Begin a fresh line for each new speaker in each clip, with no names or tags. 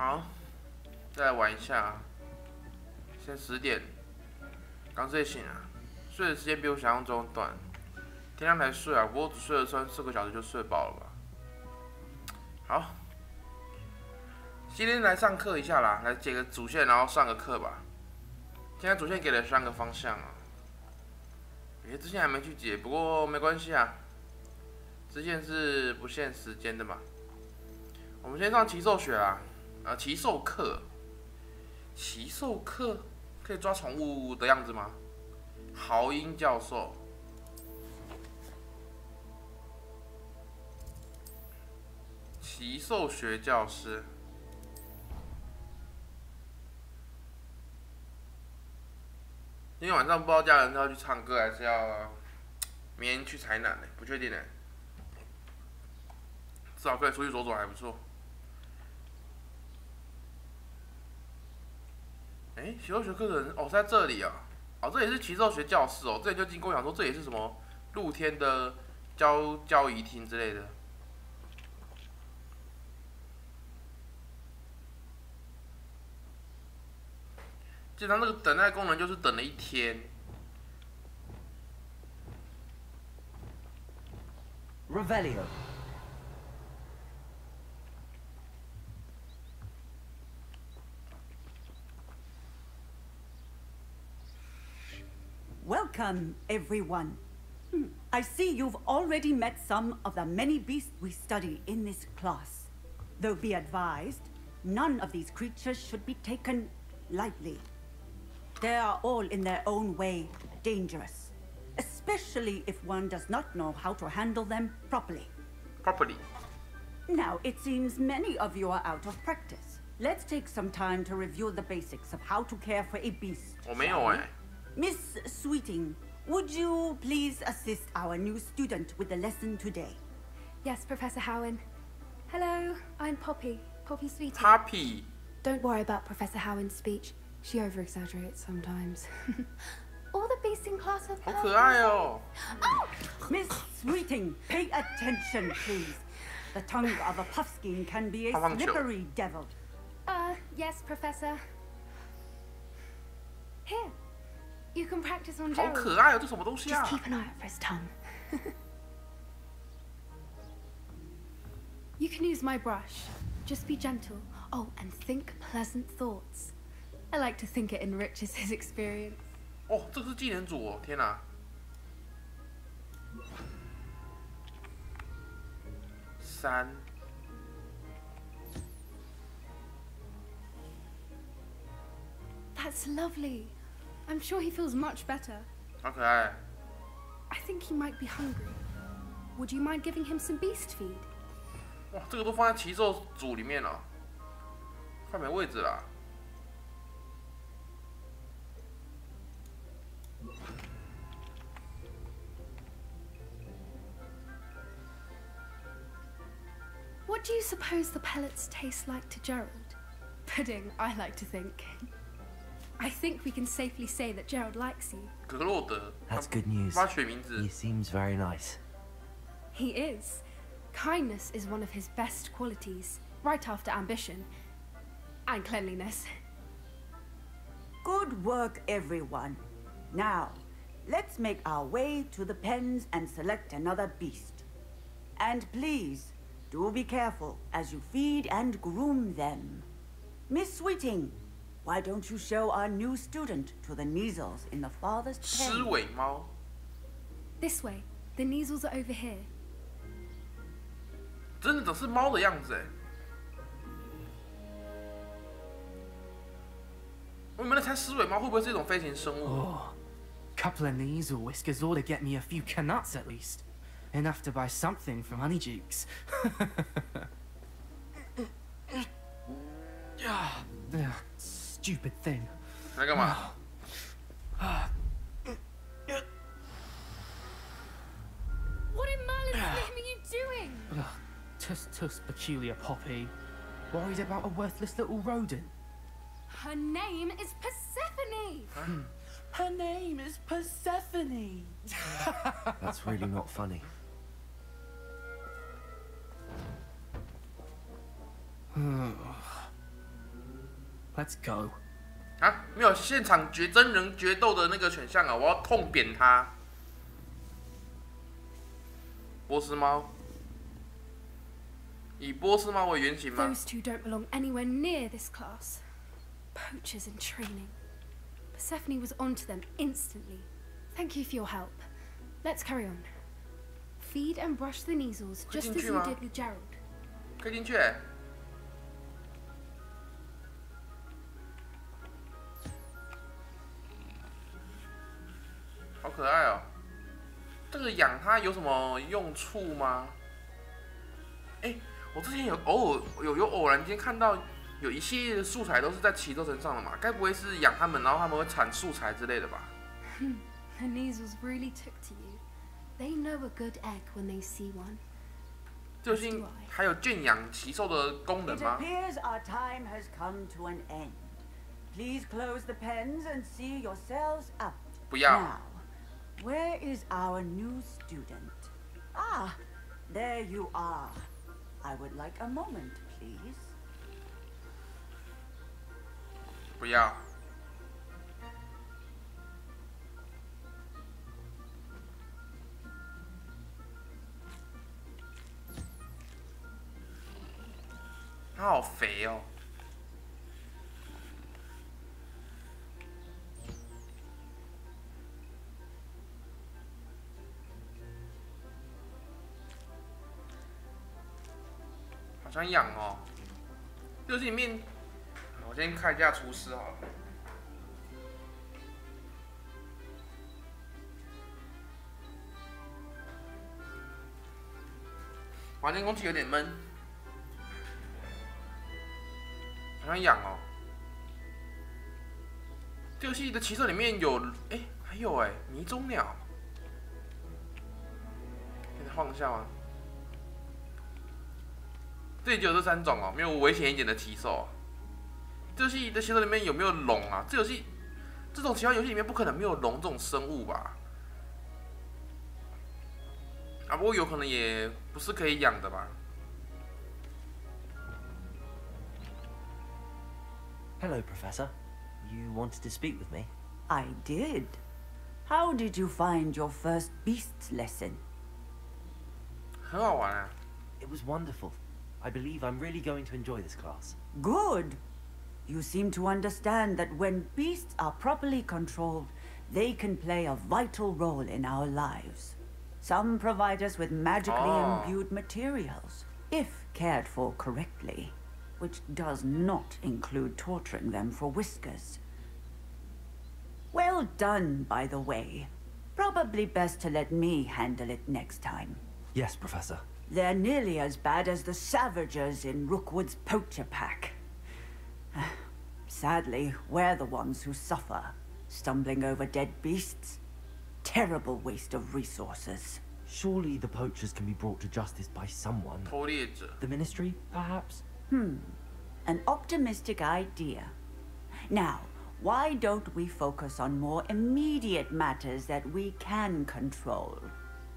好，再来玩一下。现在10点，刚睡醒啊，睡的时间比我想象中短。天亮才睡啊，不过只睡了4个小时就睡饱了吧。好，今天来上课一下啦，来解个主线，然后上个课吧。现在主线给了3个方向啊，之前还没去解，不过没关系啊。支线是不限时间的嘛。我们先上骑兽学啊，骑兽课。骑兽课可以抓宠物的样子吗？豪英教授。骑兽学教师。今天晚上不知道家人是要去唱歌，还是要明天去台南呢？不确定呢。至少可以出去走走，还不错。骑兽学课程哦，在这里啊。哦，这也是骑兽学教室哦。这里就经过想说，这也是什么露天的交谊厅之类的。基本上那个等待功能就是等了1天。
Revelio.
Welcome, everyone. I see you've already met some of the many beasts we study in this class. Though be advised, none of these creatures should be taken lightly. They are all in their own way dangerous, especially if one does not know how to handle them properly. Now, it seems many of you are out of practice. Let's take some time to review the basics of how to care for a beast. Miss Sweeting, would you please assist our new student with the lesson today?
Yes, Professor Howen. Hello, I'm Poppy Sweeting.
Poppy.
Don't worry about Professor Howen's speech. She over-exaggerates sometimes. All the beasts in class are perfect.
好可爱哦。
Oh!
Miss Sweeting, pay attention, please. The tongue of a puffskein can be a slippery devil.
Yes, Professor. Here, you can practice on Gerald.
好可爱哦，这什么东西啊
Just keep an eye out for his tongue. You can use my brush. Just be gentle. Oh, and think pleasant thoughts. I like to think it enriches his experience.
哦，这个是技能组哦，天哪！3。
That's lovely. I'm sure he feels much better.
好可爱。
I think he might be hungry. Would you mind giving him some beast feed?
哇，这个都放在骑兽组里面了，快没位置了。
What do you suppose the pellets taste like to Gerald? Pudding, I like to think. I think we can safely say that Gerald likes you.
格洛德。
That's good news.
帮他取名字。
He seems very nice.
He is. Kindness is one of his best qualities, right after ambition and cleanliness.
Good work, everyone. Now, let's make our way to the pens and select another beast. And please, do be careful as you feed and groom them. Miss Sweeting, why don't you show our new student to the Neasels in the farthest pen?
狮尾猫。
This way. The Neasels are over here.
真的只是猫的样子哎。我们在猜狮尾猫会不会是一种飞行生物？
Oh, couple of Neasel whiskers ought to get me a few canuts at least. Enough to buy something from Honeydukes. Stupid thing.
来干嘛？
What in Merlin's name are you doing?
Tuss peculiar Poppy. Worried about a worthless little rodent.
Her name is Persephone.
Her name is Persephone.
That's really not funny.
Let's go.
啊，没有现场真人决斗的那个选项啊！我要痛扁他。波斯猫，以波斯猫为原型吗？
Those two don't belong anywhere near this class. Poachers in training. Persephone was onto them instantly. Thank you for your help. Let's carry on. Feed and brush the measles just as you did with Gerald.
可以进去。好可爱哦！这个养它有什么用处吗？哎，我之前有偶然间看到有一系列的素材都是在奇兽身上的嘛，该不会是养它们，然后它们会产素材之类的吧？
The measles really took to you. They know a good egg when they see one.
究竟还有圈养奇兽的功能
It
吗？
appears our time has come to an end. Please close the pens and see yourselves out.
不要。
Now, where is our new student? Ah, there you are. I would like a moment, please.
不要。它好肥哦。好想养哦。这游戏里面，我先看一下厨师好了。房间空气有点闷，好想养哦。这游戏的骑士里面有，还有迷踪鸟，可以晃一下吗？这里只有这3种哦，没有危险一点的骑兽。这游戏的骑士里面有没有龙啊？这种奇幻游戏里面不可能没有龙这种生物吧？啊，不过有可能也不是可以养的吧。
Hello, Professor. You wanted to speak with me?
I did. How did you find your first beasts lesson?
很好玩啊。
It was wonderful. I believe I'm really going to enjoy this class.
Good. You seem to understand that when beasts are properly controlled, they can play a vital role in our lives. Some provide us with magically imbued materials, if cared for correctly, which does not include torturing them for whiskers. Well done, by the way. Probably best to let me handle it next time.
Yes, Professor.
They're nearly as bad as the Savagers in Rookwood's poacher pack. Sadly, we're the ones who suffer, stumbling over dead beasts. Terrible waste of resources.
Surely the poachers can be brought to justice by someone.
偷猎者。
The Ministry, perhaps?
An optimistic idea. Now, why don't we focus on more immediate matters that we can control?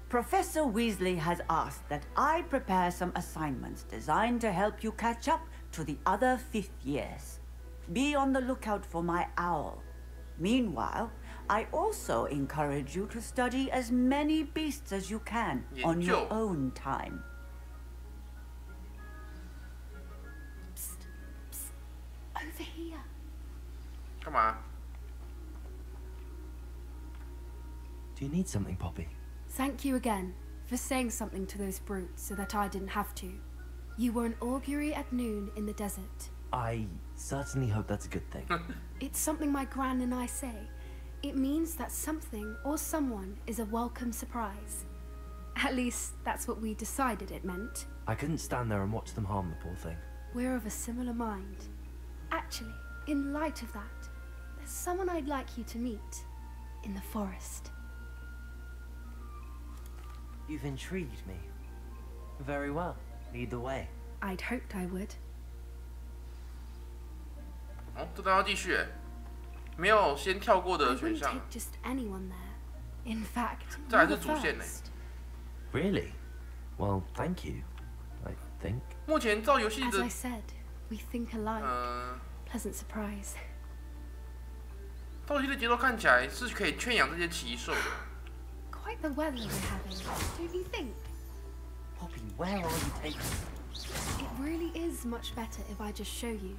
Professor Weasley has asked that I prepare some assignments designed to help you catch up to the other 5th years. Be on the lookout for my owl. Meanwhile, I also encourage you to study as many beasts as you can on your own time.
Psst, psst, over here.
干嘛？
Do you need something, Poppy?
Thank you again for saying something to those brutes so that I didn't have to. You were an augury at noon in the desert.
I certainly hope that's a good thing.
It's something my gran and I say. It means that something or someone is a welcome surprise. At least, that's what we decided it meant.
I couldn't stand there and watch them harm the poor thing.
We're of a similar mind. Actually, in light of that, there's someone I'd like you to meet. In the forest.
You've intrigued me. Very well. Lead the way.
I'd hoped I would.
哦，这段要继续，没有先跳过
I
的选
wouldn't
项
take。just anyone there. In fact,
这还
you're
是
the
主线呢。
first.
Really? Well, thank you. I think.
目前照游戏
As
的
I said, we think alike. pleasant surprise.
斗戏的节奏看起来是可以圈养这些奇兽的。
Quite the weather we're having, don't you think?
Poppy, where are you taking me?
It really is much better if I just show you.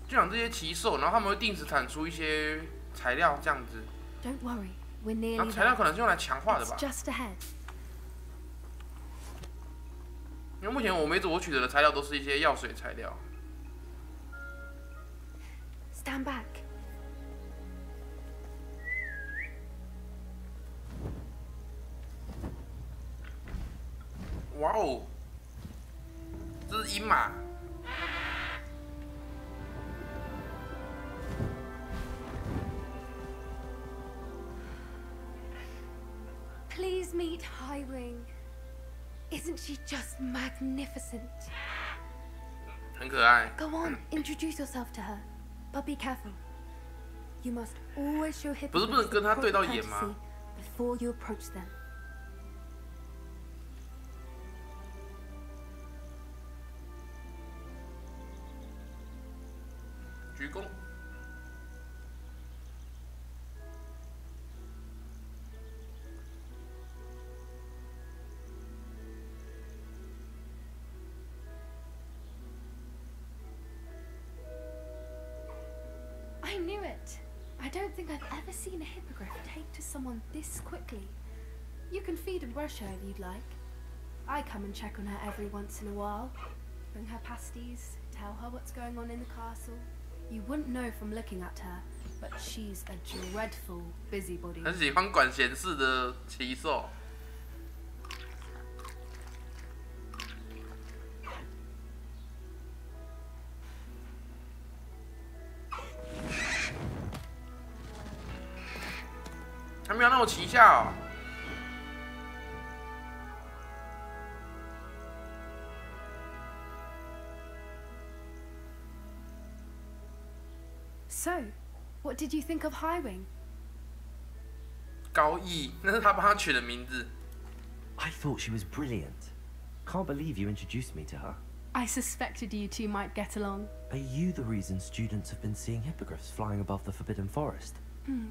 圈养这些奇兽，然后他们会定时产出一些材料，这样子。
Don't worry, we're
然后
nearly
材料
there.
可能是用来强化的
It's
吧？
just ahead.
因为目前我梅子我取得的材料都是一些药水材料。
Stand back.
哇哦，这是鹰马。
Please meet Highwing. Isn't she just magnificent?
很可爱。
Go on, introduce yourself to her. But be careful. You must always show
不是不能
hippogriffs
跟他
the
对到
proper
眼吗？
courtesy before you approach them.
鞠躬。
I knew it. I don't think I've ever seen a hippogriff take to someone this quickly. You can feed and brush her if you'd like. I come and check on her every once in a while. Bring her pasties, tell her what's going on in the castle. You wouldn't know from looking at her, but she's a dreadful busybody.
很喜欢管闲事的奇兽。还没有那么奇效、哦。
So, what did you think of Highwing?
高义，那是他帮他取的名字。
I thought she was brilliant. Can't believe you introduced me to her.
I suspected you two might get along.
Are you the reason students have been seeing hippogriffs flying above the Forbidden Forest?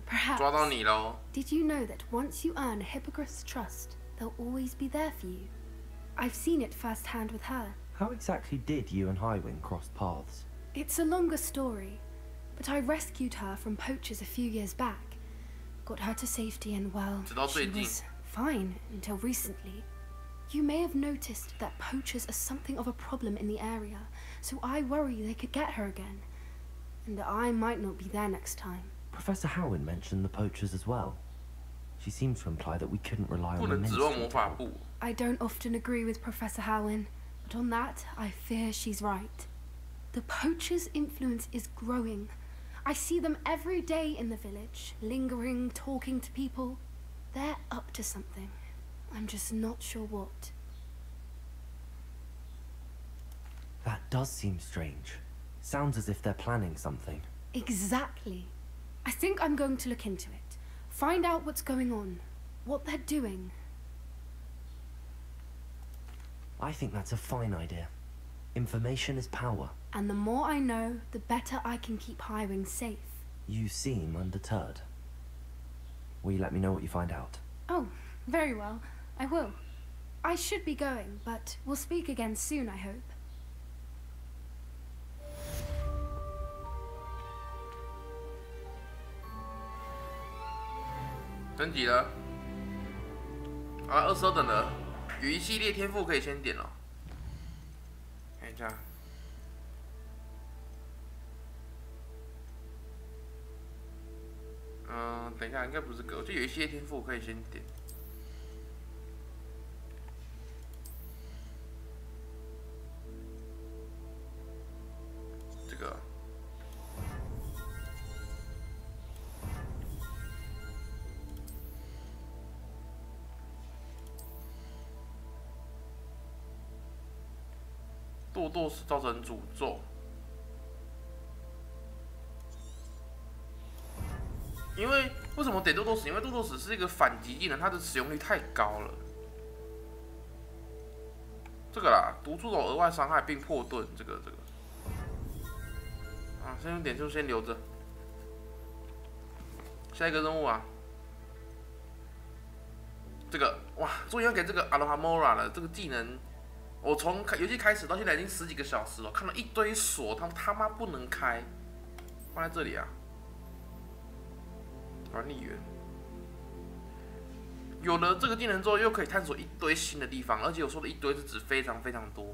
Perhaps.
抓到你喽！
Did you know that once you earn a hippogriff's trust, they'll always be there for you? I've seen it firsthand with her.
How exactly did you and Highwing cross paths?
It's a longer story, but I rescued her from poachers a few years back. Got her to safety and, well,
直到
she
最近。
was fine until recently. You may have noticed that poachers are something of a problem in the area, so I worry they could get her again. And I might not be there next time.
Professor Howin mentioned the poachers as well. She seemed to imply that we couldn't rely
不
on the
能指望魔
ministry.
法部。
I don't often agree with Professor Howin, but on that, I fear she's right. The poacher's influence is growing. I see them every day in the village, lingering, talking to people. They're up to something. I'm just not sure what.
That does seem strange. Sounds as if they're planning something.
Exactly. I think I'm going to look into it. Find out what's going on, what they're doing.
I think that's a fine idea. Information is power.
And the more I know, the better I can keep Highwing safe.
You seem undeterred. Will you let me know what you find out?
Oh, very well. I will. I should be going, but we'll speak again soon, I hope.
升级了。好了，22等了。有一系列天赋可以先点了。看一下。等一下，应该不是个，就有一系列天赋可以先点。这个。 堕堕死造成诅咒，因为为什么得堕堕死？因为堕堕死是一个反击技能，它的使用率太高了。这个啦，毒出手额外伤害并破盾，这个。啊，先用点数先留着。下一个任务啊，这个哇，终于要给这个阿罗哈莫拉了。这个技能，我从游戏开始到现在已经10几个小时了，看到一堆锁，他妈不能开，放在这里啊。管理员有了这个技能之后，又可以探索一堆新的地方，而且我说的一堆是指非常非常多。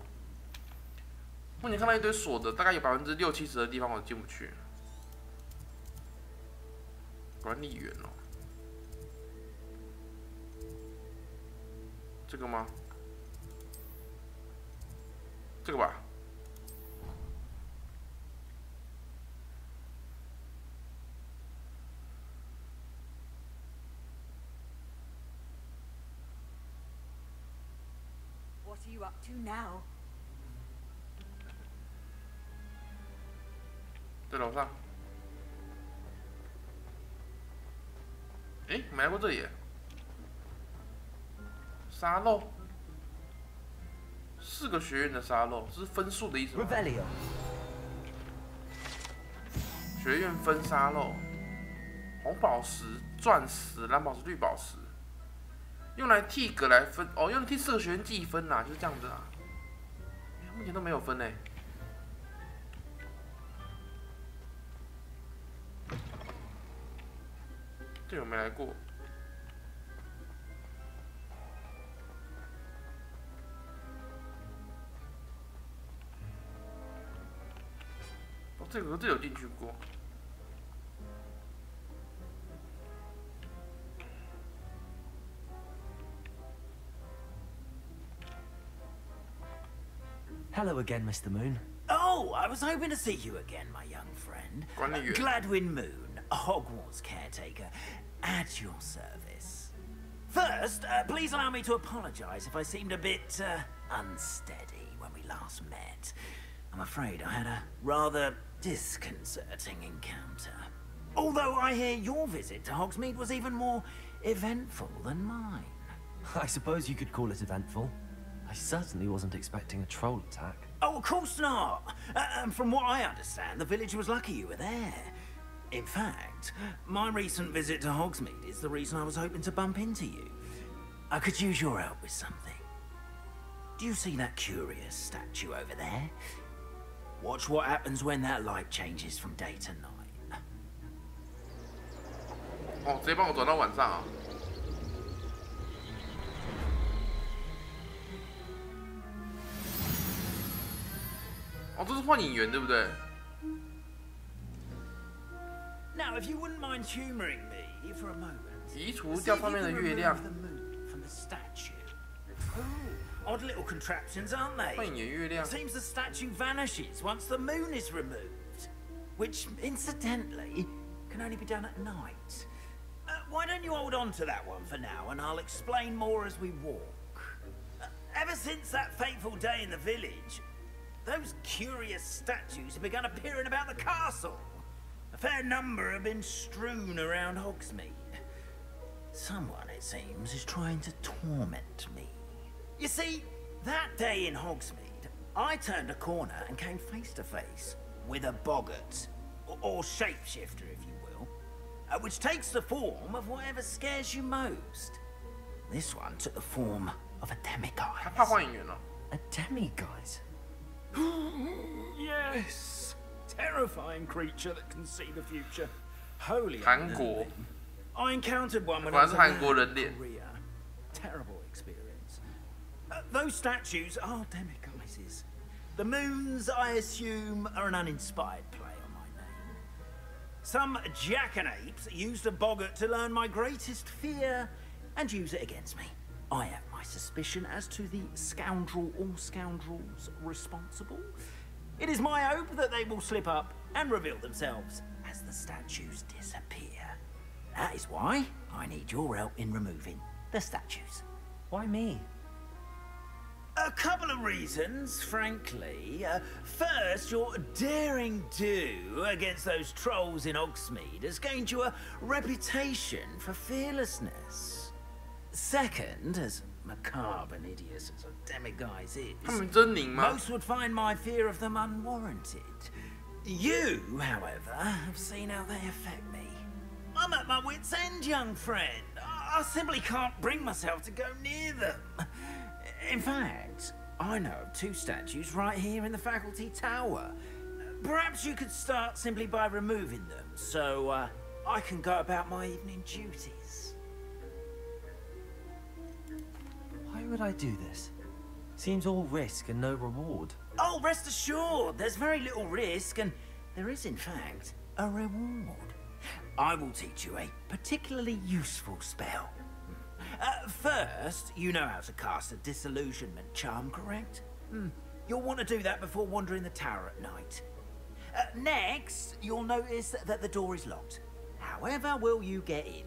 目前看到一堆锁的，大概有60%、70%的地方我进不去。管理员哦，这个吗？这个吧。
What are you up to now?
在楼上。诶，没来过这里耶。沙漏，4个学院的沙漏，这是分数的意思吗？
Revelio.
学院分沙漏，红宝石、钻石、蓝宝石、绿宝石，用来替格来分哦，用来替4个学院计分啦，就是这样子啊。目前都没有分嘞。这个我没来过。哦，这有进去过。
Hello again, Mr. Moon.
Oh, I was hoping to see you again, my young friend.
管理员。
Gladwin Moon, Hogwarts caretaker, at your service. First, please allow me to apologize if I seemed a bit unsteady when we last met. I'm afraid I had a rather disconcerting encounter. Although I hear your visit to Hogsmeade was even more eventful than mine.
I suppose you could call it eventful. I certainly wasn't expecting a troll attack.
Oh, of course not. And from what I understand, the village was lucky you were there. In fact, my recent visit to Hogsmeade is the reason I was hoping to bump into you. I could use your help with something. Do you see that curious statue over there? Watch what happens when that light changes from day to night.
哦，直接帮我转到晚上啊！哦，这是幻影园对不对？
Now, if you wouldn't mind humoring me for a moment.
移除掉上面的月亮。
The moon from the statue. Odd little contraptions, aren't they?
幻影园月亮。
Seems the statue vanishes once the moon is removed, which, incidentally, can only be done at night. Why don't you hold on to that one for now, and I'll explain more as we walk. Ever since that fateful day in the village, those curious statues have begun appearing about the castle. A fair number have been strewn around Hogsmeade. Someone, it seems, is trying to torment me. You see, that day in Hogsmeade, I turned a corner and came face to face with a boggart, or shapeshifter, if you will, which takes the form of whatever scares you most. This one took the form of a
他
demiguise.
怕幻影园哦。
A demiguise?
Yes, terrifying creature that can see the future. Holy
韩国，
I encountered one when
果
I
然
was
是
in
韩国人脸。
Korea. Terrible experience. Those statues are demiguises. The moons, I assume, are an uninspired play on my name. Some jackanapes used a boggart to learn my greatest fear and use it against me. I have my suspicion as to the scoundrel or scoundrels responsible. It is my hope that they will slip up and reveal themselves as the statues disappear. That is why I need your help in removing the statues.
Why me?
A couple of reasons, frankly. First, your daring do against those trolls in Hogsmeade has gained you a reputation for fearlessness. Second, as macabre and hideous as a demiguise
他
is,
们狰狞吗？
most would find my fear of them unwarranted. You, however, have seen how they affect me. I'm at my wit's end, young friend. I simply can't bring myself to go near them. In fact, I know of 2 statues right here in the faculty tower. Perhaps you could start simply by removing them, so I can go about my evening duties.
Why would I do this? Seems all risk and no reward.
Oh, rest assured, there's very little risk, and there is, in fact, a reward. I will teach you a particularly useful spell. First, you know how to cast a disillusionment charm, correct? You'll want to do that before wandering the tower at night. Next, you'll notice that the door is locked. However will you get in?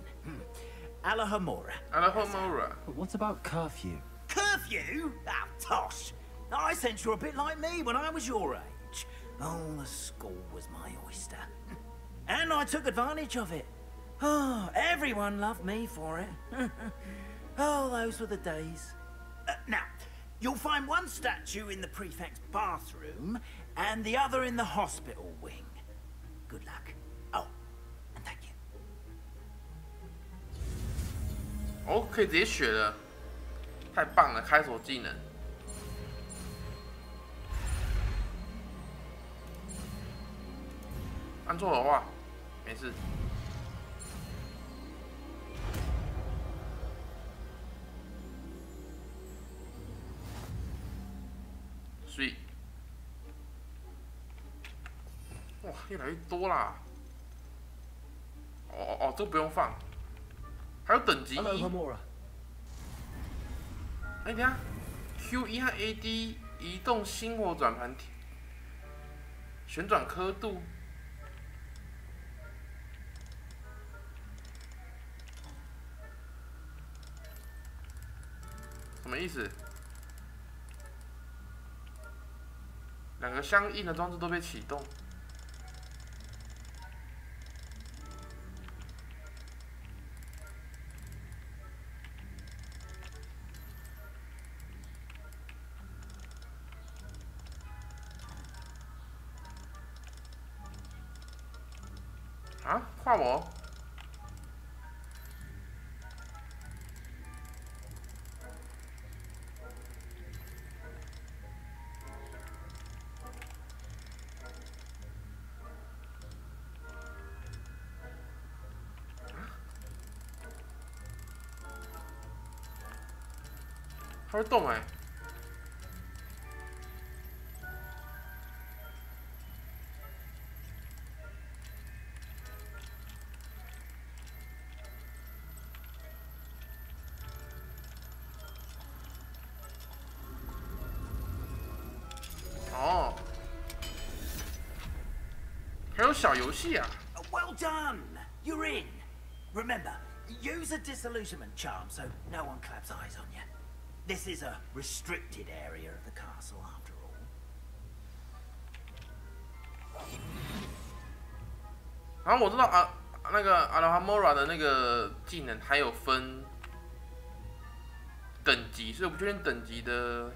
Alahomora.
Alahomora.
But what about curfew?
Curfew? Ah, tosh. I sense you're a bit like me when I was your age. Oh, the school was my oyster. And I took advantage of it. Oh, everyone loved me for it. Oh, those were the days. Now, you'll find one statue in the prefect's bathroom and the other in the hospital wing. Good luck. Oh, and thank you.
哦，可以直接学了，太棒了！开锁技能。按错的话，没事。所以，哇，越来越多啦！哦，这个不用放，还有等级1。哎，等下 ，Q1 和 AD 移动星火转盘体，旋转刻度。什么意思？2个相应的装置都被启动。啊，换我？它会动哎、哦，还有小游戏啊！
Well done! You're in. Remember, use a disillusionment charm so no one claps eyes on you. This is a restricted area of the castle, after all.
然后我知道啊，那个阿拉哈莫拉的那个技能还有分等级，所以我不确定等级的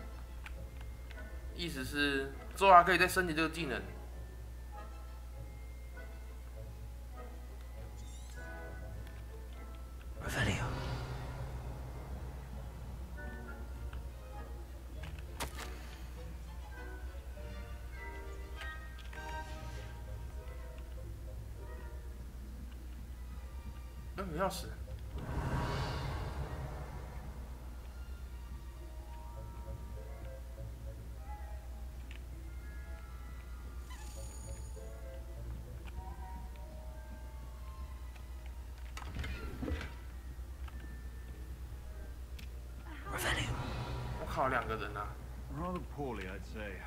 意思是之后还可以再升级这个技能。
Revelio.
有钥匙。我靠，2个人啊！
Rather poorly, I'd say.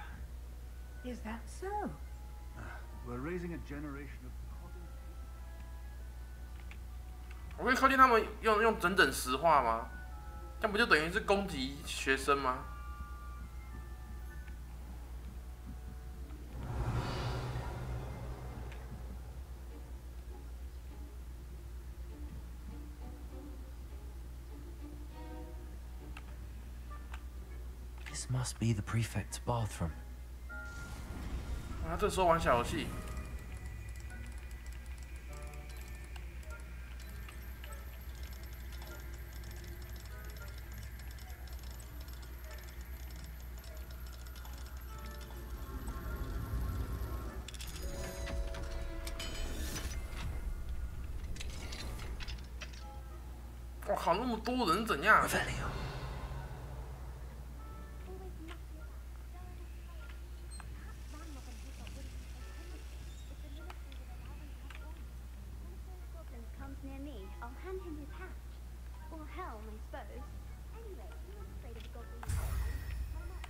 Is that so?
We're raising a generation of
我可以靠近他们用整整10话吗？这样不就等于是攻击学生吗？
This must be the prefect's bathroom.
啊，这时候玩小游戏。我靠，那么多人怎样？
near me, I'll hand him his hat. Or helm, I suppose. Anyway, he was afraid of a goblin. Why not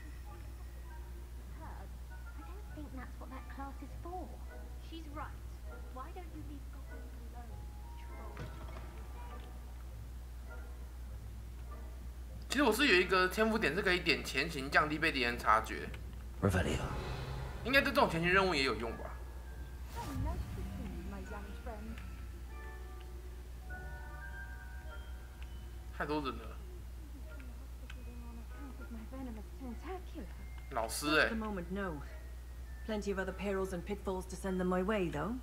heard? I don't think that's what that class is for. She's right. Why don't you leave goblins alone, troll?
其实我是有一个天赋点，是可以点前行，降低被敌人察觉。
Revelio.
应该对这种前行任务也有用吧？ 太多人了。老师哎。
For the moment, no. Plenty of other perils and pitfalls to send them my way, though.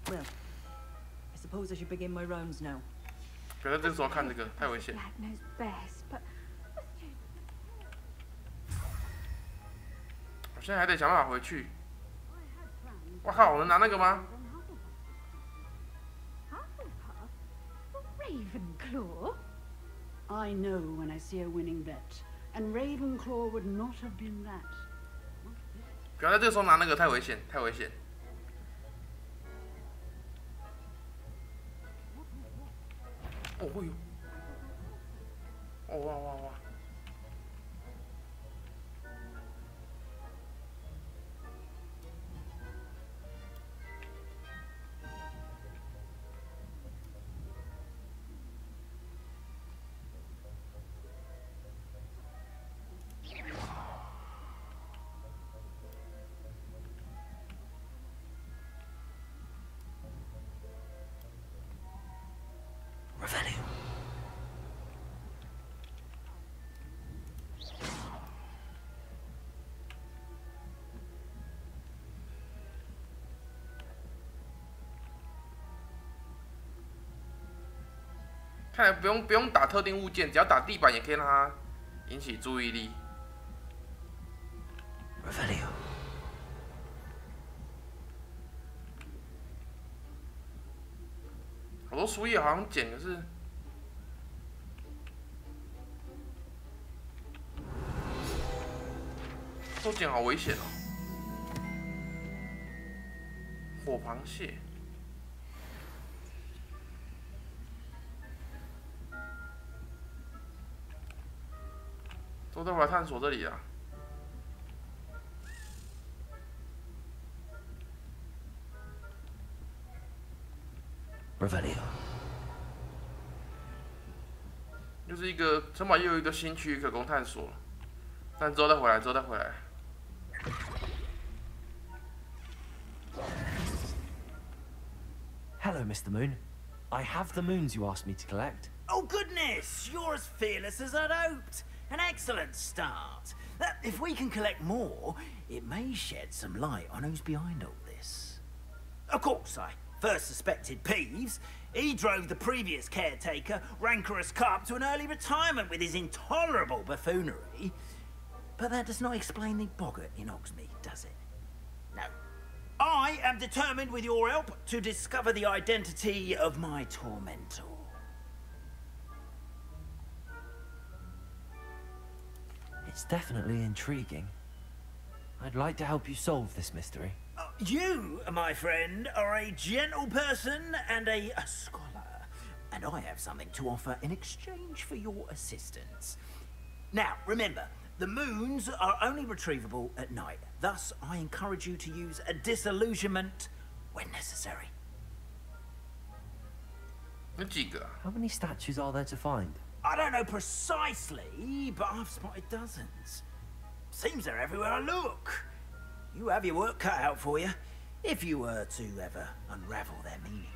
Well, I suppose I should begin my rounds now.
不要在这个时候看这个，太危险。我现在还得想办法回去。我靠，我能拿那个吗？
Ravenclaw? I know when I see a winning bet, and Ravenclaw would not have been that.
不要在这个时候拿那个，太危险，太危险。哦呦！哦哇哇哇！ 看来不用打特定物件，只要打地板也可以让它引起注意力。
Revelio.
好多树叶好像捡的是，都捡好危险哦！火螃蟹。 都待会来探索这里啊。
Revelio.
就是一个城堡，又有一个新区域可供探索，但之后再回来，之后再回来。
Hello, Mr. Moon. I have the moons you asked me to collect.
Oh goodness, you're as fearless as I'd hoped. An excellent start. If we can collect more, it may shed some light on who's behind all this. Of course, I first suspected Peeves. He drove the previous caretaker, Rancorous Carp, to an early retirement with his intolerable buffoonery. But that does not explain the boggart in Hogsmeade, does it? No. I am determined, with your help, to discover the identity of my tormentor.
It's definitely intriguing. I'd like to help you solve this mystery.
You, my friend, are a gentle person and a scholar, and I have something to offer in exchange for your assistance. Now, remember, the moons are only retrievable at night. Thus, I encourage you to use a disillusionment when necessary.
How many statues are there to find?
I don't know precisely, but I've spotted dozens. Seems they're everywhere I look. You have your work cut out for you, if you were to ever unravel their meaning.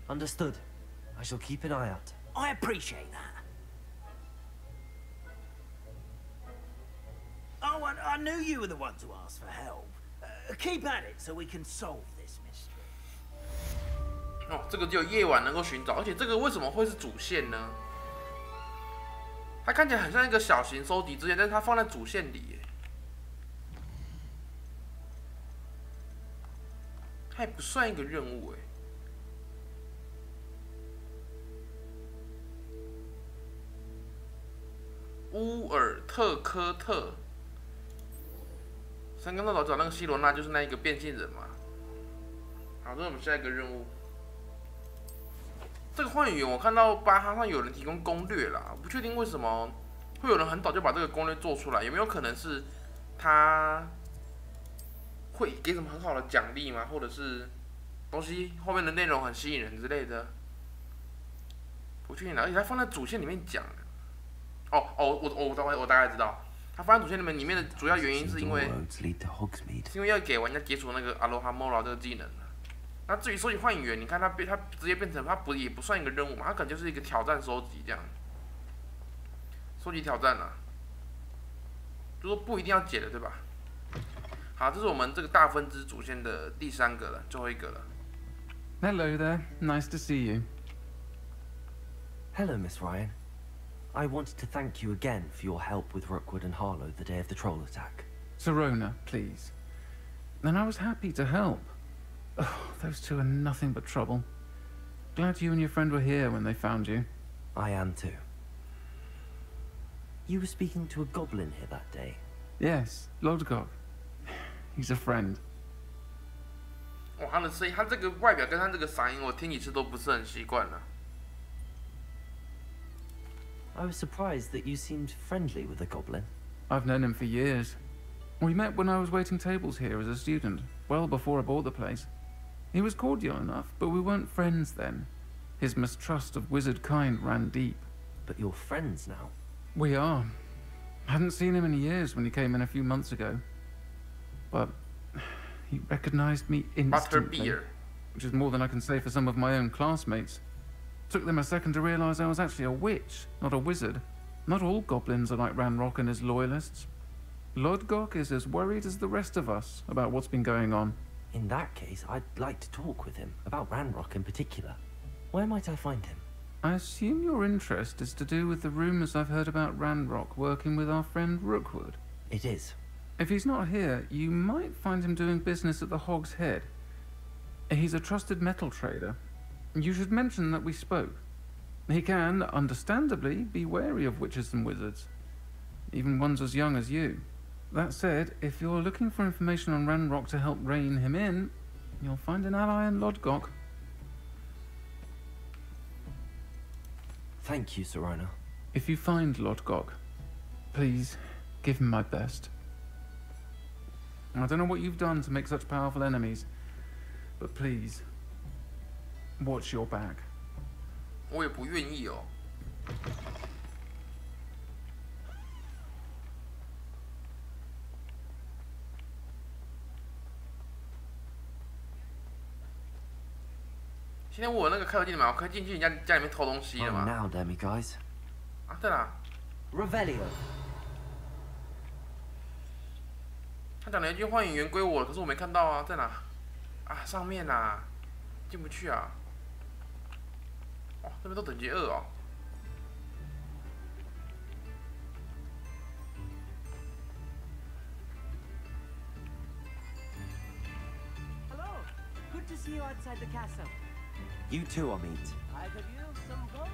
Understood. I shall keep an eye out.
I appreciate that. Oh, I knew you were the one to ask for help. Keep at it so we can solve this mystery.
哦，这个只有夜晚能够寻找，而且这个为什么会是主线呢？它看起来很像一个小型收集支线，但是它放在主线里耶，它也不算一个任务哎。乌尔特科特，三刚到找那个希罗娜，就是那一个变性人嘛。好，这是我们下一个任务。这个幻影园我看到巴哈上有人提供攻略啦，不确定为什么会有人很早就把这个攻略做出来，有没有可能是他会给什么很好的奖励吗？或者是东西后面的内容很吸引人之类的？不确定啦，而且他放在主线里面讲。我大概知道，他放在主线里面的主要原因是因为要给玩家解除那个阿罗哈莫拉这个技能。那至于收集幻影园，你看它直接变成也不算一个任务嘛，它可能就是一个挑战收集这样，收集挑战啊，就说不一定要解的，对吧？好，这是我们这个大分支主线的第3个了，最后一个了。
Hello there, nice to see you.
Hello, Miss Ryan. I wanted to thank you again for your help with Rookwood and Harlow the day of the troll attack.
Sirona, please. And I was happy to help. Oh, those two are nothing but trouble. Glad you and your friend were here when they found you.
I am too. You were speaking to a goblin here that day.
Yes, Lodgok. He's a friend.
哇，他的声音，他这个外表跟他这个嗓音，我听几次都不是很习惯了。
I was surprised that you seemed friendly with the goblin.
I've known him for years. We met when I was waiting tables here as a student, well before I bought the place. He was cordial enough, but we weren't friends then. His mistrust of wizard kind ran deep.
But you're friends now?
We are. Hadn't seen him in years when he came in a few months ago. But he recognized me instantly.
Butterbeer.
Which is more than I can say for some of my own classmates. Took them a second to realize I was actually a witch, not a wizard. Not all goblins are like Ranrock and his loyalists. Lodgok is as worried as the rest of us about what's been going on.
In that case, I'd like to talk with him, about Ranrock in particular. Where might I find him?
I assume your interest is to do with the rumors I've heard about Ranrock working with our friend Rookwood.
It is.
If he's not here, you might find him doing business at the Hog's Head. He's a trusted metal trader. You should mention that we spoke. He can, understandably, be wary of witches and wizards. Even ones as young as you. That said, if you're looking for information on Ranrock to help rein him in, you'll find an ally in Lodgok.
Thank you, Sirona.
If you find Lodgok, please give him my best. I don't know what you've done to make such powerful enemies, but please, watch your back.
我也不愿意哦。现在我有那个开口进嘛，我可以进去人家里面偷东西的嘛。
Now, Demi guys.
啊，对啦。
Revelio.
他讲了一句幻影园归我了，可是我没看到啊，在哪？啊，上面啊，进不去啊。哦，这边都等级2哦。
Hello, good to see you outside the castle.
You too, Amit.
I could use some gold.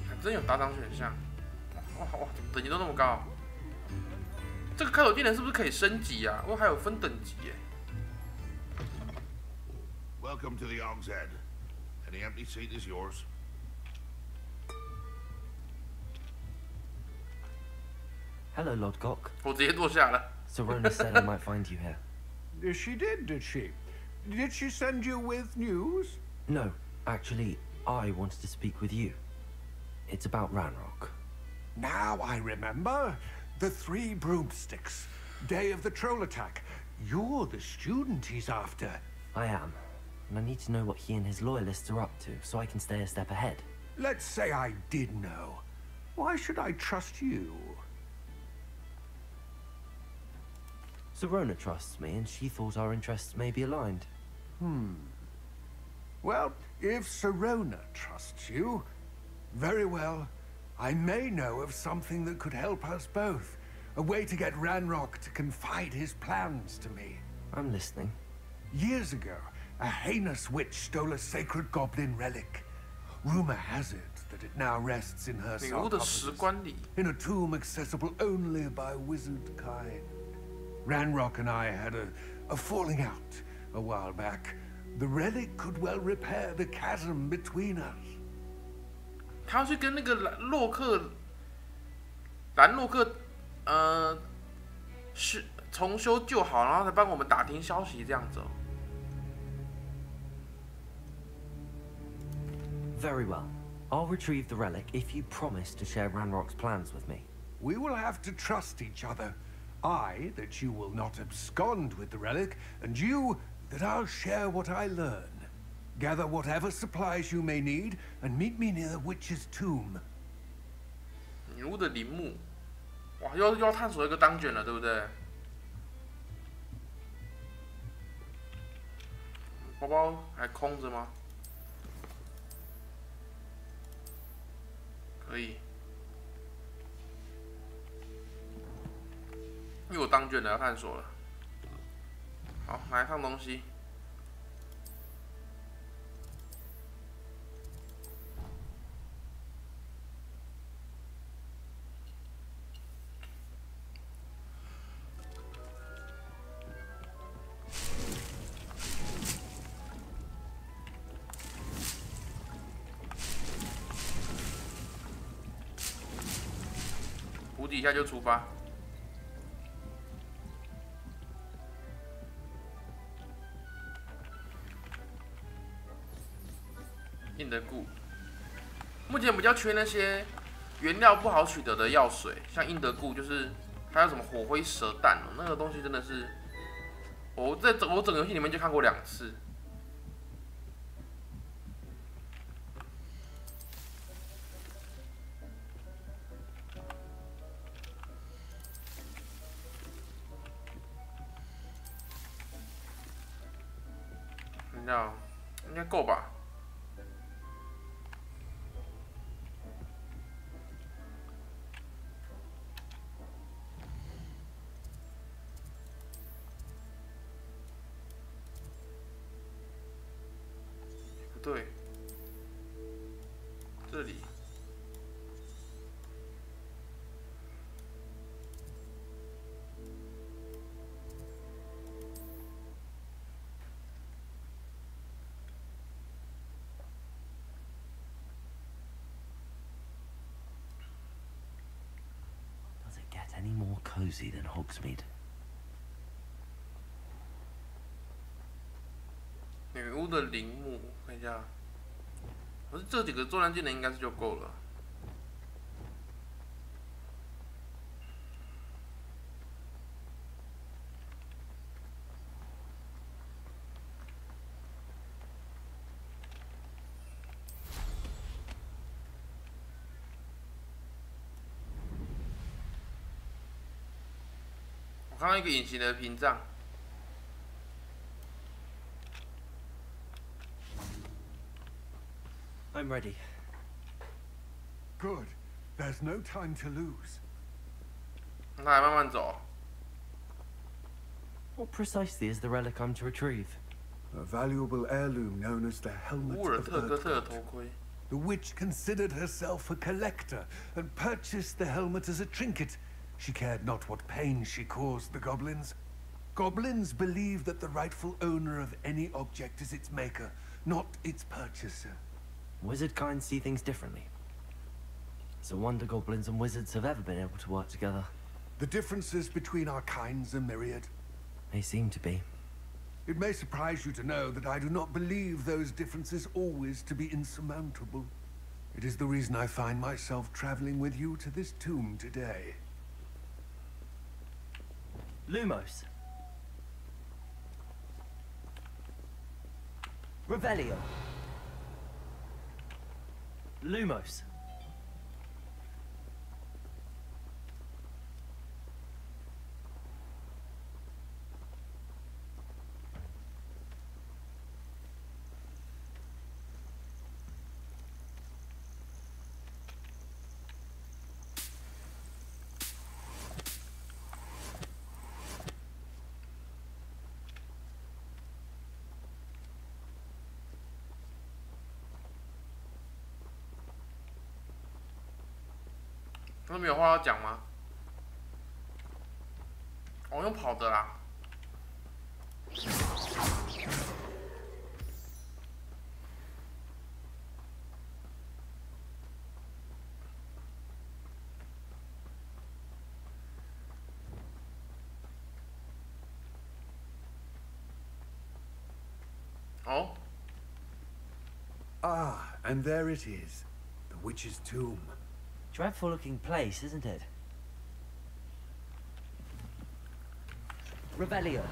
还真有打赏选项。哇，怎么等级都那么高？这个开口技能是不是可以升级啊？我还有分等级耶。
Welcome to the Hog's Head. Any empty seat is yours.
Hello, Lodgok.
我直接坐下了。
Sirona said I might find you here.
She did she? Did she send you with news?
No, actually, I wanted to speak with you. It's about Ranrock.
Now I remember. The 3 broomsticks. Day of the troll attack. You're the student he's after.
I am. And I need to know what he and his loyalists are up to, so I can stay a step ahead.
let's say I did know. Why should I trust you?
Serona trusts me, and she thought our interests may be aligned.
Well, if Serona trusts you, very well. I may know of something that could help us both. A way to get Ranrock to confide his plans to me.
I'm listening.
Years ago, a heinous witch stole a sacred goblin relic. Rumor has it that it now rests in her sarcophagus, in a tomb accessible only by wizard kind. Ranrock and I had a falling out a while back. The relic could well repair the chasm between us.
他要去跟那个兰洛克，是重修旧好，然后才帮我们打听消息这样子哦。
Very well. I'll retrieve the relic if you promise to share Ranrock's plans with me.
We will have to trust each other. I, that you will not abscond with the relic, and you, that I'll share what I learn. Gather whatever supplies you may need, and meet me near the witch's tomb.
女巫的陵墓，哇，又要探索一个当卷了，对不对？包包还空着吗？可以。因为我当卷的要探索了。好，拿一趟东西。补底一下就出发。硬的固，目前比较缺那些原料不好取得的药水，像硬的固就是还有什么火灰蛇蛋哦，那个东西真的是我整个游戏里面就看过2次。应该够吧？不对，这里。
Any more cozy than Hogsmeade?
女巫的陵墓，看一下。可是这几个作战技能应该是就够了。我看到一个隐形的屏障。
I'm ready.
Good. There's no time to lose.
那还慢慢走。
What precisely is the relic I'm to retrieve?
A valuable heirloom known as the Helmet of Earthcut. The witch considered herself a collector and purchased the helmet as a trinket. She cared not what pain she caused the goblins. Goblins believe that the rightful owner of any object is its maker, not its purchaser.
Wizard kind see things differently. It's a wonder goblins and wizards have ever been able to work together.
The differences between our kinds are myriad.
They seem to be.
It may surprise you to know that I do not believe those differences always to be insurmountable. It is the reason I find myself traveling with you to this tomb today.
Lumos. Revelio. Lumos.
他们没有话要讲吗？我用跑的啦。哦。
Ah, and there it is, the witch's tomb.
Dreadful looking place, isn't it? Revelio.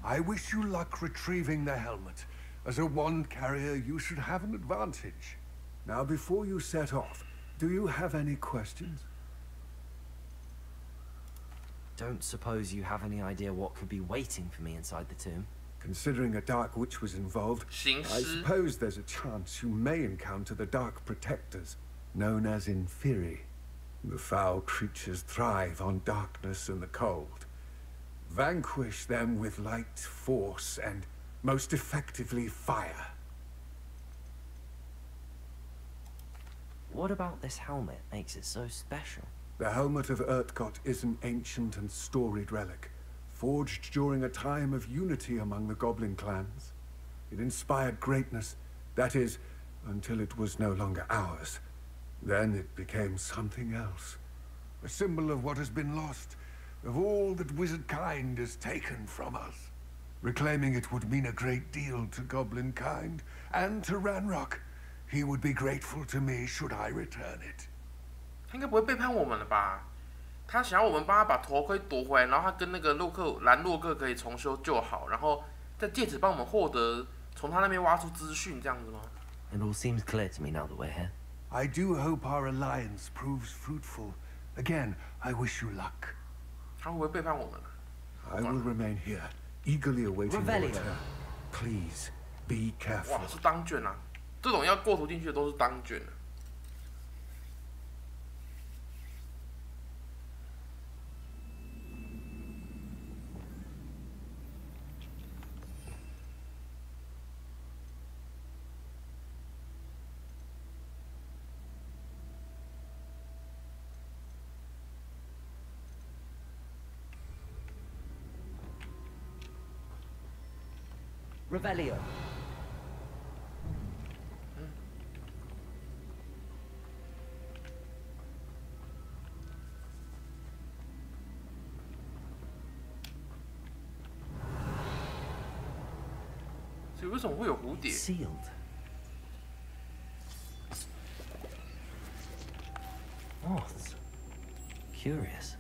I wish you luck retrieving the helmet. As a wand carrier, you should have an advantage. Now, before you set off, do you have any questions?
Don't suppose you have any idea what could be waiting for me inside the tomb?
Considering a Dark Witch was involved, I suppose there's a chance you may encounter the Dark Protectors, known as Inferi. The foul creatures thrive on darkness and the cold. Vanquish them with light, force, and, most effectively, fire.
What about this helmet makes it so special?
The helmet of Urtkot is an ancient and storied relic, forged during a time of unity among the goblin clans. It inspired greatness, that is, until it was no longer ours. Then it became something else. A symbol of what has been lost, of all that wizard kind has taken from us. Reclaiming it would mean a great deal to goblin kind, and to Ranrock. He would be grateful to me should I return it.
他应该不会背叛我们了吧？他想要我们帮他把头盔夺回来，然后他跟那个兰洛克可以重修旧好，然后再借此帮我们获得从他那边挖出资讯，这样子吗？
It all seems clear to me now that we're here.
I do hope our alliance proves fruitful. Again, I wish you luck.
他会不会背叛我们？
I will remain here, eagerly awaiting your return. Please, be careful.
哇，是当卷啊！这种要过图进去的都是当卷的。
Revelio. Sealed. Moths. Curious.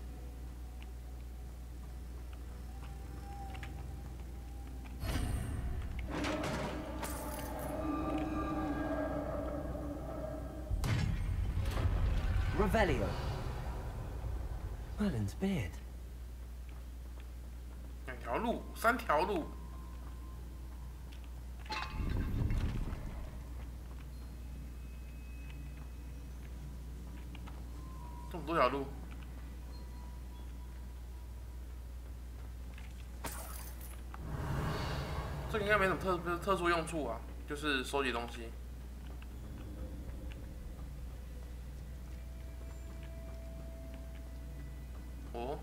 Revelio. Merlin's beard.
2条路，3条路。这么多条路。这个应该没什么特殊用处啊，就是收集东西。 哦，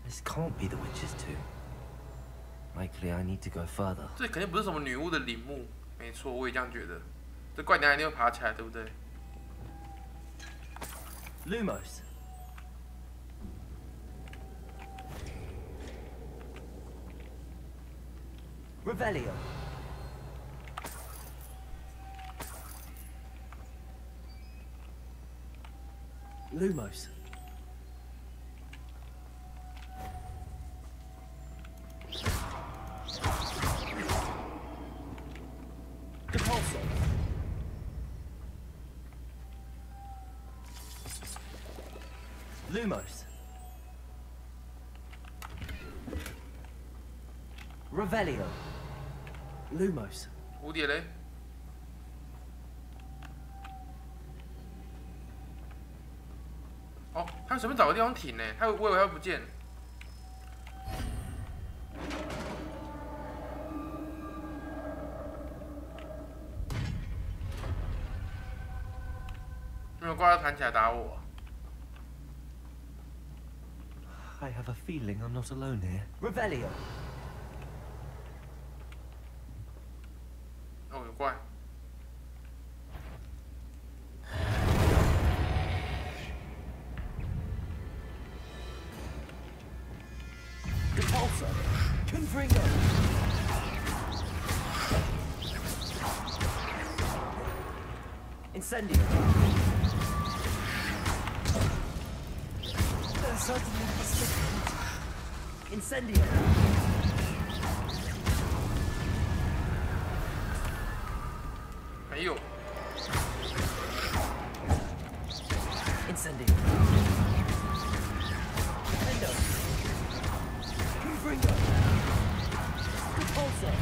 This can't be the witch's tomb. Likely I need to go further.
这肯定不是什么女巫的陵墓，没错，我也这样觉得。这怪娘一定会爬起来，对不对？
Lumos. Revelio. Lumos. Lumos. Revelio. Lumos.
蝴蝶嘞？哦，他随便找个地方停呢，我以为他不见。没有挂他弹起来打我。
I have a feeling I'm not alone here. Revelio.
哦，有怪。
Repulsor. Confringo. Incendio. Certainly Incendio.
Aí, ó.
Incendio. Window. Confringo. Repulsor.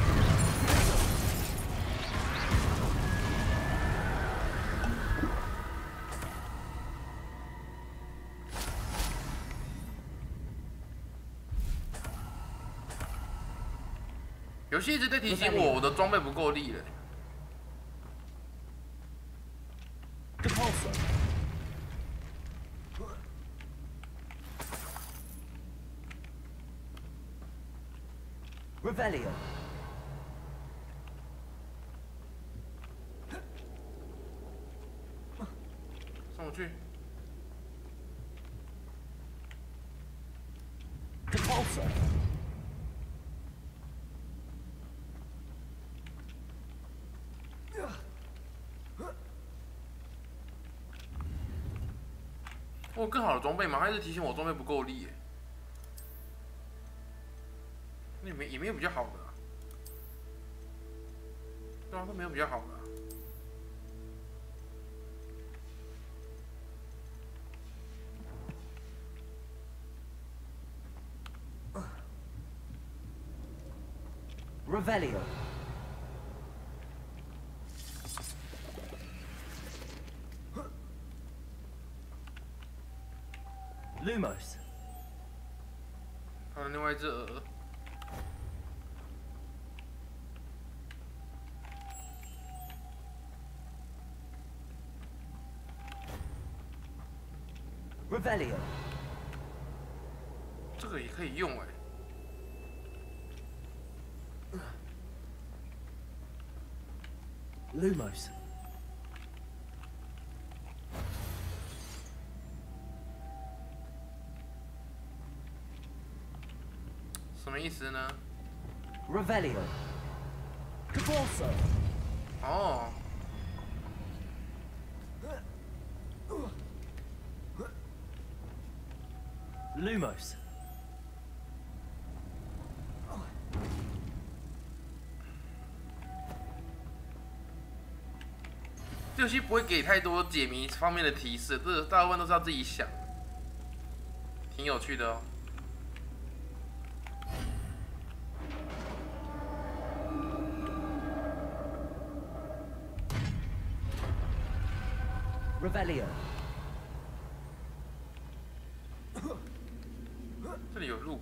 游戏一直在提醒我，我的装备不够力了。
Revelio.
送我去。
Repulsor.
我有更好的装备吗？他一直提醒我装备不够力耶。那也没有比较好的、啊，对啊，都没有比较好的、啊。
Revelio. Lumos.
还有另外一只鹅。
Revelio.
这个也可以用哎。
Lumos.
什么意思呢
Revelio. Repulsor.
哦。
Lumos.
这游戏不会给太多解谜方面的提示，这大部分都是要自己想，挺有趣的哦。
Revelio.
这里有路。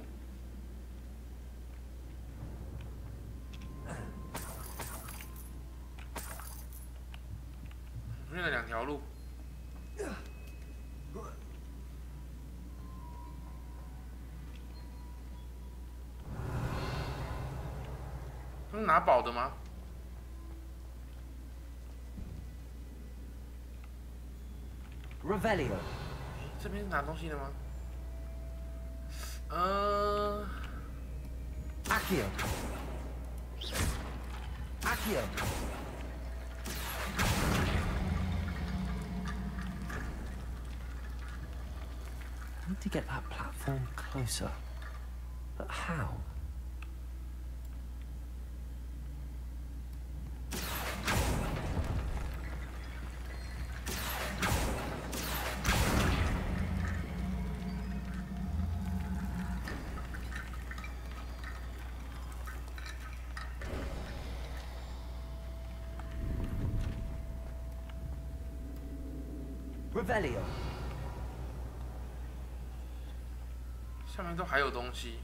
出现了2条路。他是拿宝的吗？
Revelio.
这边是拿东西的吗？Accio.
Accio. I need to get that platform closer. But how? Revelio。
下面都还有东西。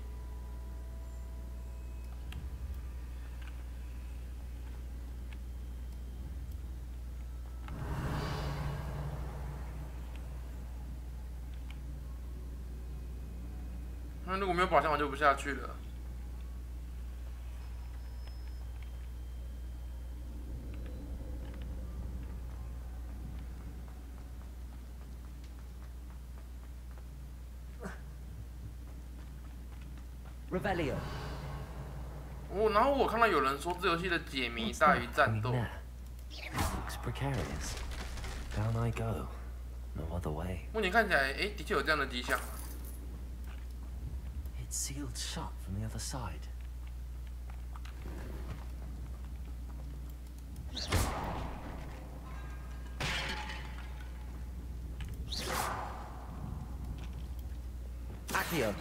那如果没有宝箱，我就不下去了。
Revelio。
哦，然后我看到有人说这游戏的解谜大于战斗。
Looks precarious. Down I go. No other way.
目前看起来，的确有这样的迹象。
It's sealed shut from the other side. Accio.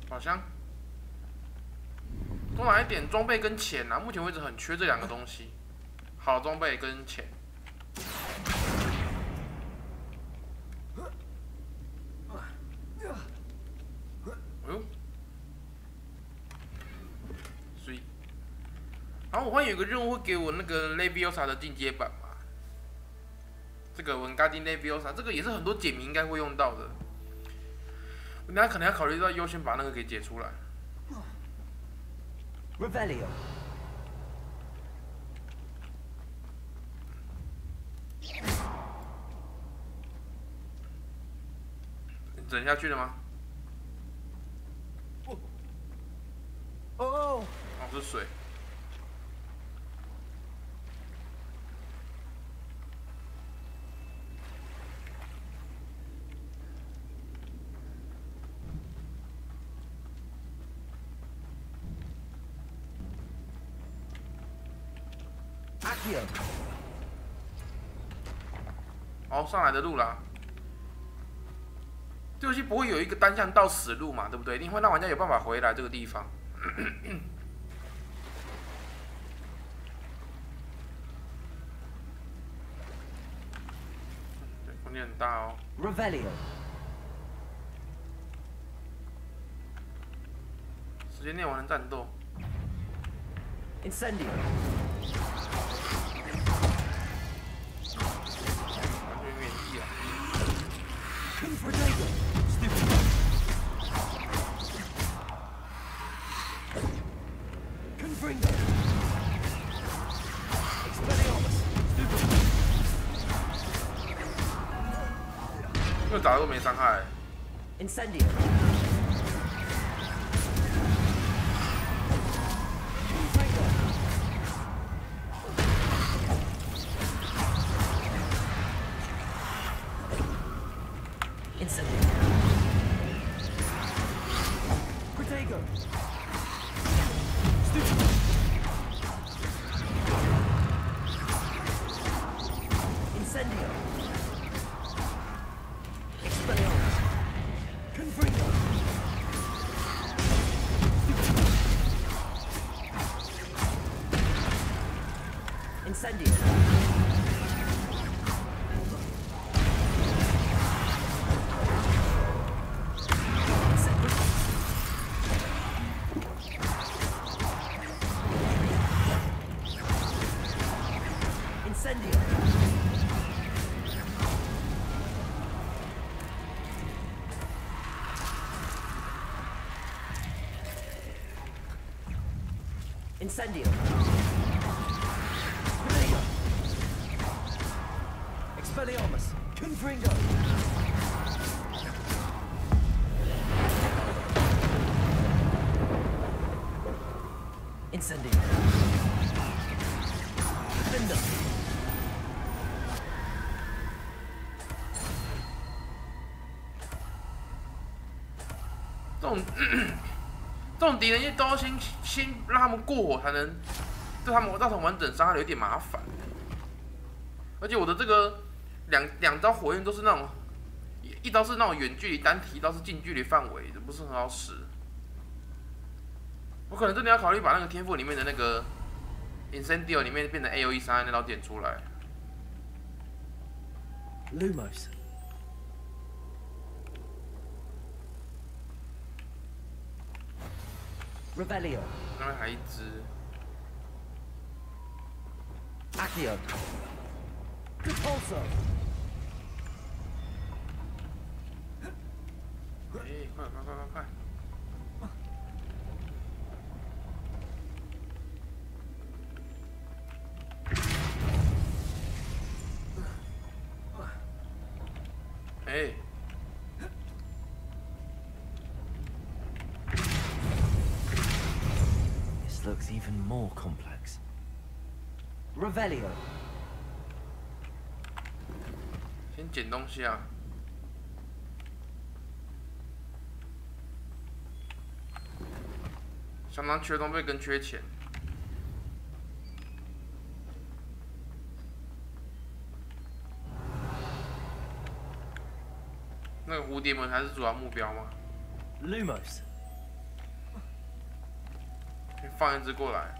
宝箱，多拿一点装备跟钱啊！目前为止很缺这两个东西，好装备跟钱。哎呦，所以，然后我发现有个任务会给我那个 Leviosa 的进阶版嘛，这个文嘎丁 Leviosa， 这个也是很多解谜应该会用到的。 等下可能要考虑到优先把那个给解出来。
Revelio。
你整下去了吗？
哦，
是水。 哦，上来的路啦。这游戏不会有一个单向道死路嘛，对不对？一定会让玩家有办法回来这个地方。对，空间很大哦。
Revelio。
时间内完成战斗。
Incendio。
因为打的都没伤害。
Incendio。Incendio. Expelliarmus. Confringo. Incendio. Defender.
这种敌人都要先让他们过火，才能对他们造成完整伤害，有点麻烦。而且我的这个两招火焰都是那种一刀是那种远距离单体，一刀是近距离范围的，不是很好使。我可能真的要考虑把那个天赋里面的那个 Incendio 里面变成 AOE 伤害那道点出来。
Lumos. Revelio.
那边还一只。
Accio. Repulso.
哎，快！哎。
This looks even more complex. Revelio.
先捡东西啊。相当缺装备跟缺钱。那个蝴蝶门还是主要目标吗
Lumos.
放一只过来。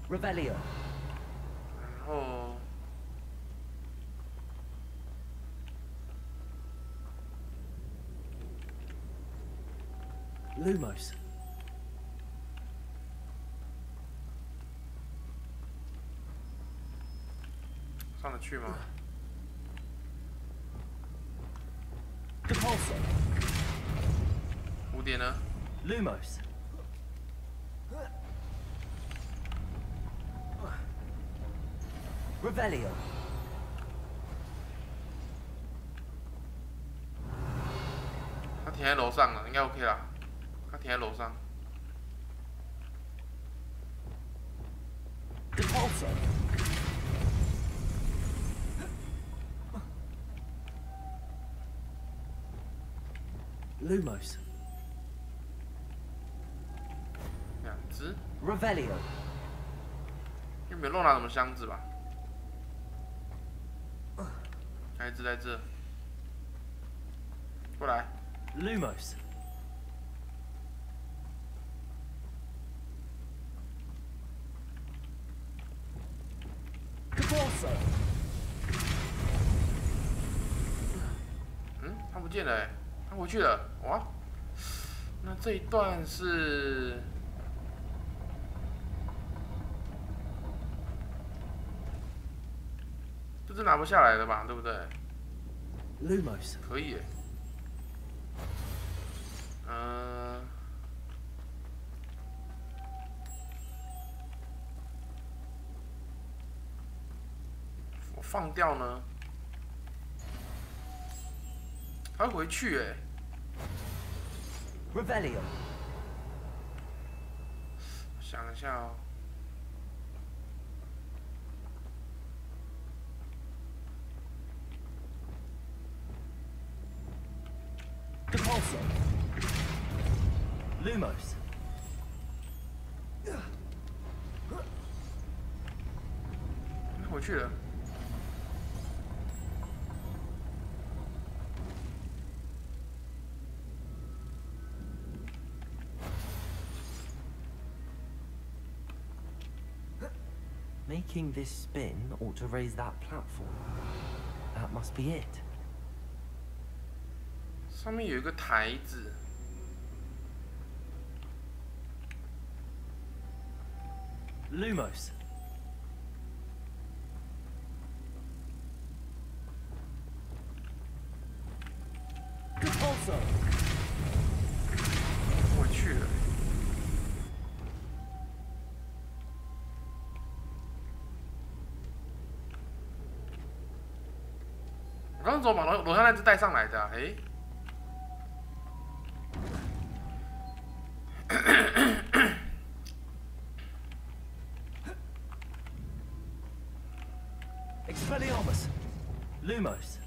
Revelio.
然后。
Lumos.
上得去吗
Repulso.
蝴蝶呢
Lumos. Revelio.
它停在楼上了，应该 OK 啦。它停在楼上。
Repulso. Lumos.
两只。
Revelio.
又没有漏拿什么箱子吧？还一只在这。过来。
Lumos. Repulso.
他不见了哎，他回去了，哇！那这一段是，这是拿不下来的吧？对不对
Lumos.
可以耶。我放掉呢？他会回去哎。
Revelio.
想一下哦。
Repulso. Lumos.
回去了。
Making this spin ought to raise that platform. That must be it.
上面有一个台子。
Lumos. Repulso.
我去了。我刚刚怎么把楼下那只带上来的啊？哎。
Expelliarmus. Lumos.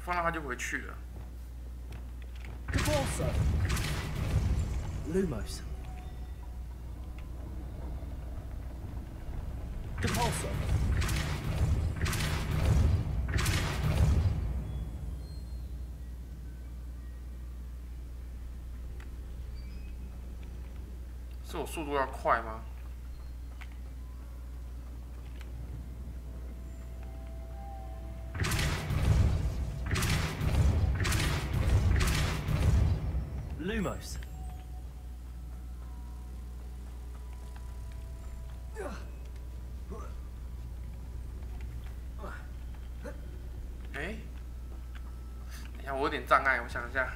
放到他就回去了。
Lumos. Depulso.
是我速度要快吗？
Lumos.
Eh? 等一下，我有点障碍，我想一下。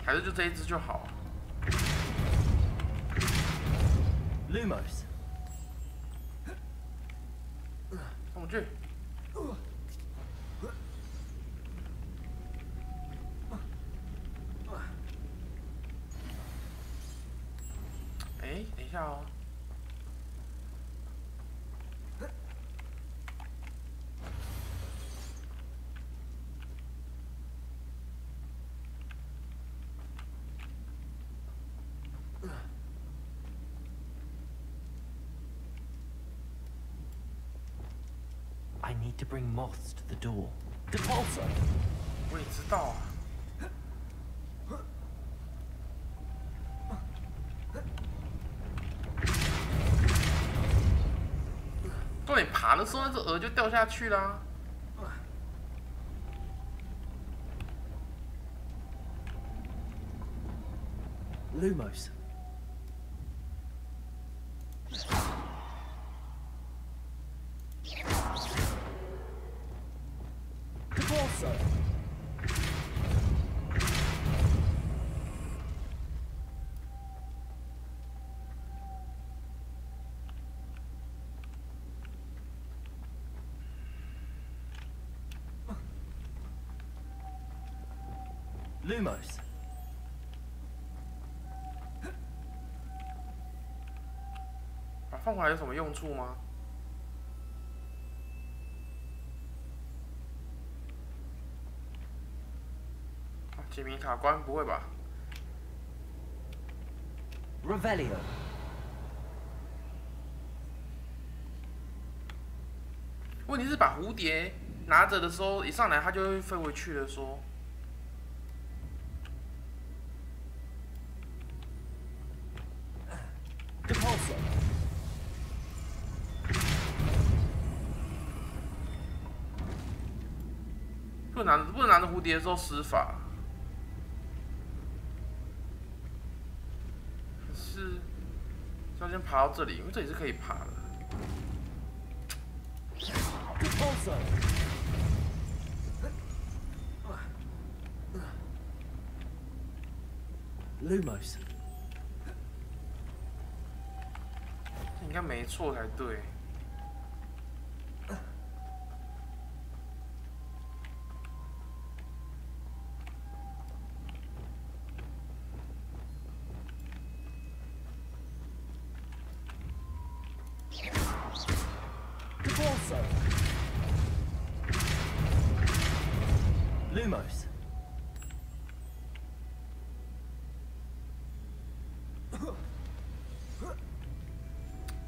还是就这一只就好。
Lumos.
上不去。哎，等一下哦。
I need to bring moths to the door. Depulso.
我也知道啊。重点爬的时候，那只鹅就掉下去啦。
Lumos. Depulso. Lumos.
把它放回来有什么用处吗？解谜卡关不会吧
Revelio.
问题是把蝴蝶拿着的时候，一上来它就会飞回去了。说。
Depulso.
不能拿着蝴蝶的时候施法，可是要先爬到这里，因为这里是可以爬的。
Depulso. Lumos.
应该没错才对。
Depulso. Lumos.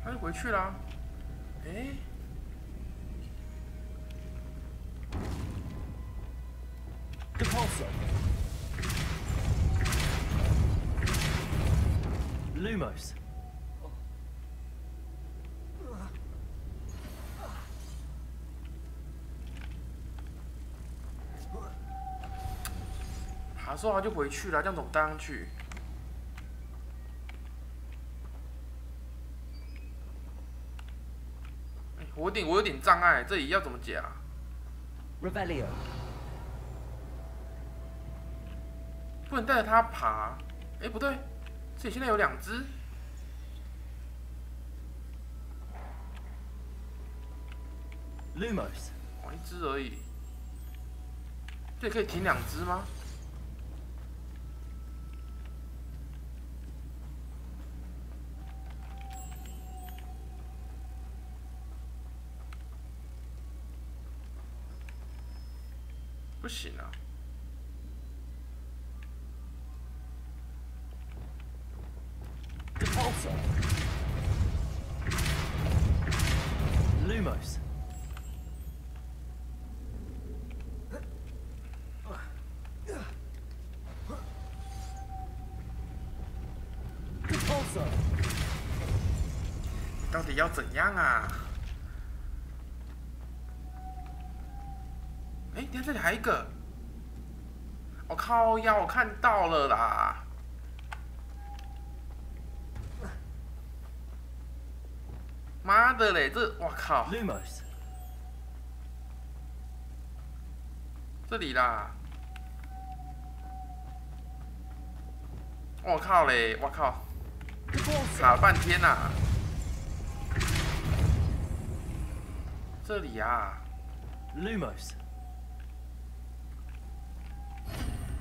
他就回去啦。哎。
Depulso. Lumos.
爬的时候他就回去了，这样怎么带上去？我有点障碍，这里要怎么解啊
Revelio.
不能带着它爬。哎，不对，这里现在有2只。
Lumos.
哦，1只而已。这里可以停2只吗？不行啊。
Repulsor. Lumos. Repulsor.
到底要怎样啊？哎，你看这里还有一个，我靠呀，我看到了啦！妈的嘞，这我靠！
Lumos.
这里啦！我靠嘞，我靠！卡了半天呐、啊！这里啊
Lumos.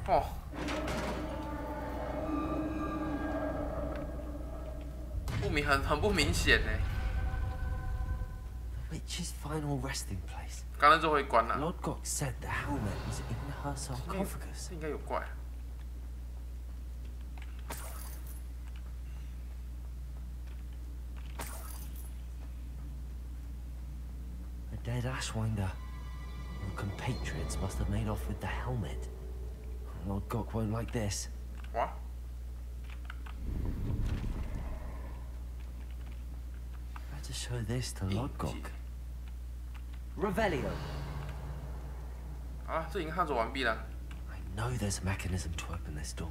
哦，很不明显呢。
The witch's final resting place.
刚才就会关了。
Lodgok said the helmet was in her sarcophagus.
这应该有怪。
Dead Ashwinder. Your compatriots must have made off with the helmet. Lord Gok won't like this.
What?
Better show this to Lord Gok. Revelio.
啊，这已经探索完毕了。
I know there's a mechanism to open this door.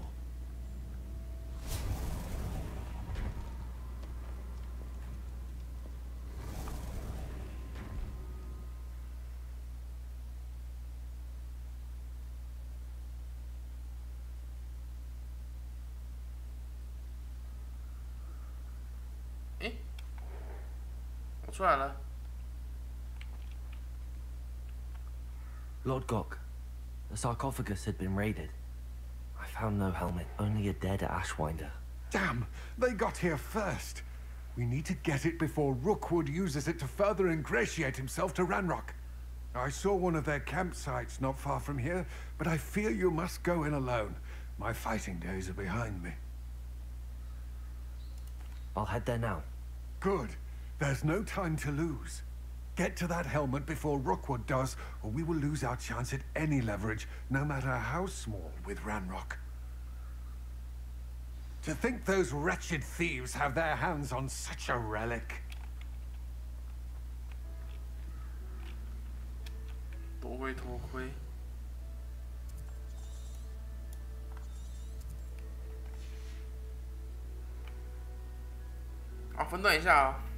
Lord Gok, the sarcophagus had been raided. I found no helmet, only a dead Ashwinder.
Damn! They got here first. We need to get it before Rookwood uses it to further ingratiate himself to Ranrock. I saw one of their campsites not far from here, but I fear you must go in alone. My fighting days are behind me.
I'll head there now.
Good. There's no time to lose. Get to that helmet before Rookwood does, or we will lose our chance at any leverage, no matter how small, with Ranrock. To think those wretched thieves have their hands on such a relic.
夺回头盔。好，分段一下啊、哦。